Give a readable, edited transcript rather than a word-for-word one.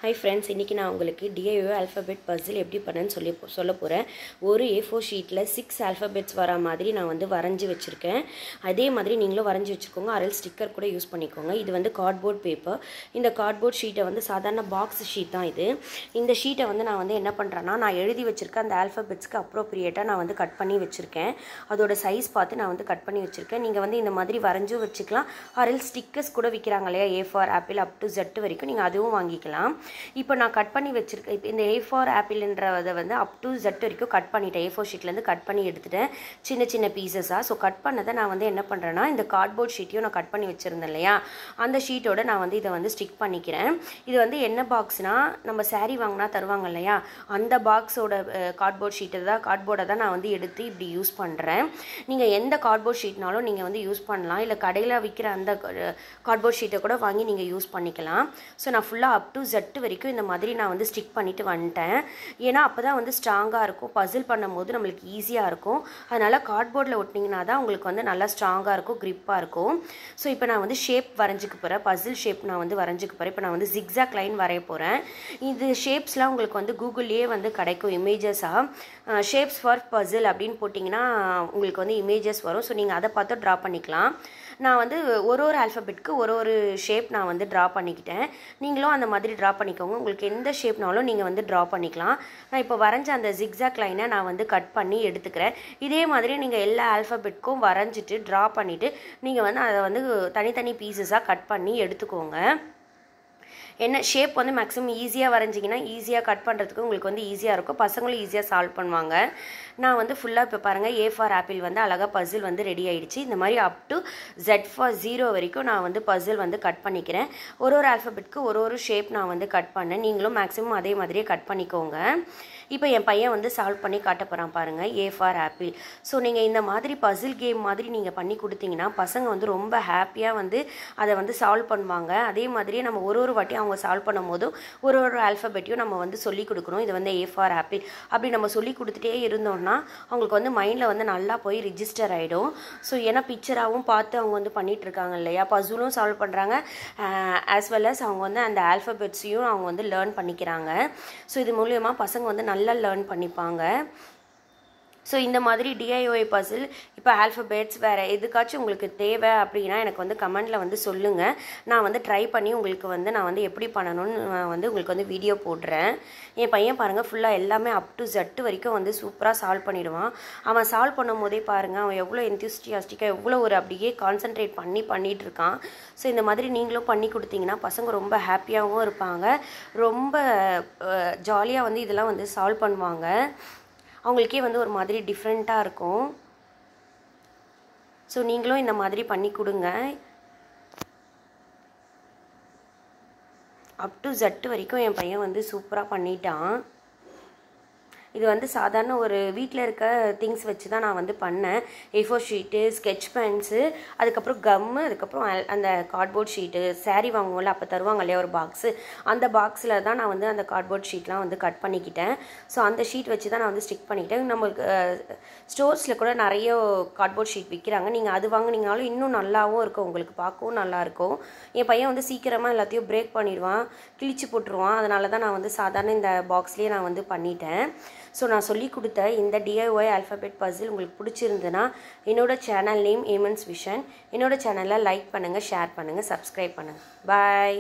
Hi friends, இன்னைக்கு நான் உங்களுக்கு DIY alphabet puzzle எப்படி பண்ணனும்னு சொல்ல போறேன். ஒரு A4 ஷீட்ல 6 alphabets வர மாதிரி நான் வந்து வரைஞ்சி வச்சிருக்கேன். அதே மாதிரி நீங்களும் வரைஞ்சி வச்சுக்கோங்க. அரல் ஸ்டிக்கர் கூட யூஸ் பண்ணிக்கோங்க. இது வந்து கார்ட்போர்ட் பேப்பர். இந்த கார்ட்போர்ட் ஷீட்டை வந்து சாதாரண பாக்ஸ் ஷீட் தான் இது. இந்த ஷீட்டை வந்து நான் வந்து என்ன பண்றேன்னா நான் எழுதி வச்சிருக்க அந்த alphabetsக்கு அப்ரோப்ரியேட்டா நான் வந்து கட் பண்ணி வச்சிருக்கேன். அதோட சைஸ் பார்த்து நான் வந்து கட் பண்ணி வச்சிருக்கேன். நீங்க வந்து இந்த மாதிரி வரைஞ்சி வச்சுக்கலாம். அரல் ஸ்டிக்கர்ஸ் கூட விக்கிறாங்க இல்லையா A for apple up to Z வரைக்கும் நீங்க அதுவும் வாங்கிக்கலாம். இப்போ நான் கட் பண்ணி வச்சிருக்கேன். இந்த A for apple என்றத வந்து up to Z வரைக்கும் கட் பண்ணிட்டேன். A4 ஷீட்ல இருந்து கட் பண்ணி எடுத்துட்டேன் சின்ன சின்ன பீசஸா. சோ கட் பண்ணதை நான் வந்து என்ன பண்றேன்னா இந்த கார்ட்போர்ட் ஷீட்டையும் நான் கட் பண்ணி வச்சிருந்தேன் இல்லையா அந்த ஷீட்டோட நான் வந்து இத வந்து ஸ்டிக் பண்ணிக்கிறேன். இது வந்து என்ன பாக்ஸ்னா நம்ம saree வாங்குனா தருவாங்க இல்லையா அந்த பாக்ஸோட கார்ட்போர்ட் ஷீட்டை தான் கார்ட்போர்டை தான் நான் வந்து எடுத்து இப்படி யூஸ் பண்றேன். நீங்க எந்த கார்ட்போர்ட் ஷீட்னாலும் நீங்க வந்து யூஸ் பண்ணலாம். இல்ல கடையில விக்கிற அந்த கார்ட்போர்ட் ஷீட்டை கூட வாங்கி நீங்க யூஸ் பண்ணிக்கலாம். சோ நான் ஃபுல்லா up to Z வரைக்கும் இந்த மாதிரி நான் வந்து ஸ்டிக் பண்ணிட்டு வந்துட்டேன். ஏனா அப்பதான் வந்து ஸ்ட்ராங்கா இருக்கும். பசில் பண்ணும்போது நமக்கு ஈஸியா இருக்கும். அதனால கார்ட்போர்ட்ல ஒட்டினீங்கனா தான் உங்களுக்கு வந்து நல்லா ஸ்ட்ராங்கா இருக்கும், grip-ஆ இருக்கும். சோ இப்போ நான் வந்து ஷேப் வரைஞ்சிக்க போறேன். பசில் ஷேப் நான் வந்து வரைஞ்சிக்க போறேன். இப்போ நான் வந்து zigzag லைன் வரைய போறேன். இது ஷேப்ஸ்லாம் உங்களுக்கு வந்து கூகுள்லயே வந்து கிடைக்கும் இமேजेसா. ஷேப்ஸ் ஃபார் பசில் அப்படினு போடிங்கனா உங்களுக்கு வந்து இமேजेस வரும். சோ நீங்க அத பார்த்து டிரா பண்ணிக்கலாம். நான் வந்து ஒரு ஆல்பபெட்க்கு ஒரு ஷேப் நான் வந்து டிரா பண்ணிக்கிட்டேன். நீங்களும் அந்த மாதிரி டிரா பண்ணிக்கோங்க. உங்களுக்கு எந்த ஷேப்னாலும் நீங்க வந்து டிரா பண்ணிக்கலாம். நான் இப்போ வரைஞ்ச அந்த zigzag லைனை நான் வந்து கட் பண்ணி எடுத்துக்கிறேன். இதே மாதிரி நீங்க எல்லா ஆல்பபெட்க்கும் வரைஞ்சிட்டு டிரா பண்ணிட்டு நீங்க வந்து அத வந்து தனித்தனி பீசஸா கட் பண்ணி எடுத்துக்கோங்க. என்ன ஷேப் வந்து மேக்ஸिमम ஈஸியா வரைஞ்சீங்கனா ஈஸியா கட் பண்றதுக்கு உங்களுக்கு வந்து ஈஸியா இருக்கும். பசங்களும் ஈஸியா சால்வ் பண்ணுவாங்க. நான் வந்து ஃபுல்லா இப்ப பாருங்க A for apple வந்து அழகா பசில் வந்து ரெடி ஆயிடுச்சு. இந்த மாதிரி up to Z for 0 வரைக்கும் நான் வந்து பசில் வந்து கட் பண்ணிக்கிறேன். ஒரு ஆல்பபெட்க்கு ஒரு ஷேப் நான் வந்து கட் பண்ணேன். நீங்களும் மேக்ஸिमम அதே மாதிரியே கட் பண்ணிக்கோங்க. இப்போ என் பையன் வந்து சால்வ் பண்ணி காட்ட போறான் பாருங்க A for apple. சோ நீங்க இந்த மாதிரி பசில் கேம் மாதிரி நீங்க பண்ணி கொடுத்தீங்கனா பசங்க வந்து ரொம்ப ஹாப்பியா வந்து அத வந்து சால்வ் பண்ணுவாங்க. அதே மாதிரியே நம்ம ஒரு வாட்டி அவங்க சால்வ் பண்ணும்போது ஒரு ஆல்பபெட்டையும் நம்ம வந்து சொல்லி கொடுக்கணும். இது வந்து A for apple அப்படி நம்ம சொல்லி கொடுத்துட்டே இருந்தோம்னா அவங்களுக்கு வந்து மைண்ட்ல வந்து நல்லா போய் ரெஜிஸ்டர் ஆயிடும். சோ ஏனா பிக்சராவும் பார்த்து அவங்க வந்து பண்ணிட்டு இருக்காங்க இல்லையா பசிலும் சால்வ் பண்றாங்க as well as அவங்க வந்து அந்த ஆல்பபெட்ஸையும் அவங்க வந்து லேர்ன் பண்ணிக்கிறாங்க. சோ இது மூலமா பசங்க வந்து நல்லா லேர்ன் பண்ணிப்பாங்க. சோ இந்த மாதிரி DIY puzzle இப்போ ஆல்பபெட்ஸ் வேற எதுக்காச்சும் உங்களுக்கு தேவை அப்படினா எனக்கு வந்து கமெண்ட்ல வந்து சொல்லுங்க. நான் வந்து ட்ரை பண்ணி உங்களுக்கு வந்து நான் வந்து எப்படி பண்ணனும்னு வந்து உங்களுக்கு வந்து வீடியோ போடுறேன். என் பையன் பாருங்க ஃபுல்லா எல்லாமே up to Z வரைக்கும் வந்து சூப்பரா சால்வ் பண்ணிடுவான். அவன் சால்வ் பண்ணும்போதே பாருங்க அவன் எவ்வளவு enthusiastic-ஆ எவ்வளவு ஒரு அப்படியே கான்சென்ட்ரேட் பண்ணிட்டு இருக்கான். சோ இந்த மாதிரி நீங்களும் பண்ணி கொடுத்தீங்கனா பசங்க ரொம்ப ஹாப்பியாவும் இருப்பாங்க. ரொம்ப ஜாலியா வந்து இதெல்லாம் வந்து சால்வ் பண்ணுவாங்க. அவங்களுக்கே வந்து ஒரு மாதிரி டிஃபரண்டா இருக்கும். சோ நீங்களும் இந்த மாதிரி பண்ணி கொடுங்க. up to Z வரைக்கும் என் பையன் வந்து சூப்பரா பண்ணிட்டான். இது வந்து சாதாரண ஒரு வீட்ல இருக்க திங்ஸ் வச்சு தான் நான் வந்து பண்ணேன். A4 ஷீட், ஸ்கெட்ச் பென்ஸ், அதுக்கு அப்புறம் கம், அதுக்கு அப்புறம் அந்த கார்ட்போர்ட் ஷீட், saree வாங்குவோம்ல அப்ப தருவாங்க இல்லையா ஒரு பாக்ஸ். அந்த பாக்ஸ்ல தான் நான் வந்து அந்த கார்ட்போர்ட் ஷீட்லாம் வந்து கட் பண்ணிக்கிட்டேன். சோ அந்த ஷீட் வச்சு தான் நான் வந்து ஸ்டிக் பண்ணிட்டேன். நமக்கு ஸ்டோர்ஸ்ல கூட நிறைய கார்ட்போர்ட் ஷீட் விக்கிறாங்க. நீங்க அது வாங்குனீங்கனாலும் இன்னும் நல்லாவும் இருக்கும். உங்களுக்கு பார்க்கவும் நல்லா இருக்கும். என் பையன் வந்து சீக்கிரமா எல்லாத்தையும் பிரேக் பண்ணிடுவான், கிழிச்சு போட்டுருவான். அதனால தான் நான் வந்து சாதாரண இந்த பாக்ஸ்லயே நான் வந்து பண்ணிட்டேன். சோ நான் சொல்லி கொடுத்த இந்த DIY alphabet puzzle உங்களுக்கு பிடிச்சிருந்தனா என்னோட சேனல் நேம் ஏமன்ஸ் விஷன். என்னோட சேனலை லைக் பண்ணுங்க, ஷேர் பண்ணுங்க, Subscribe பண்ணுங்க. பை.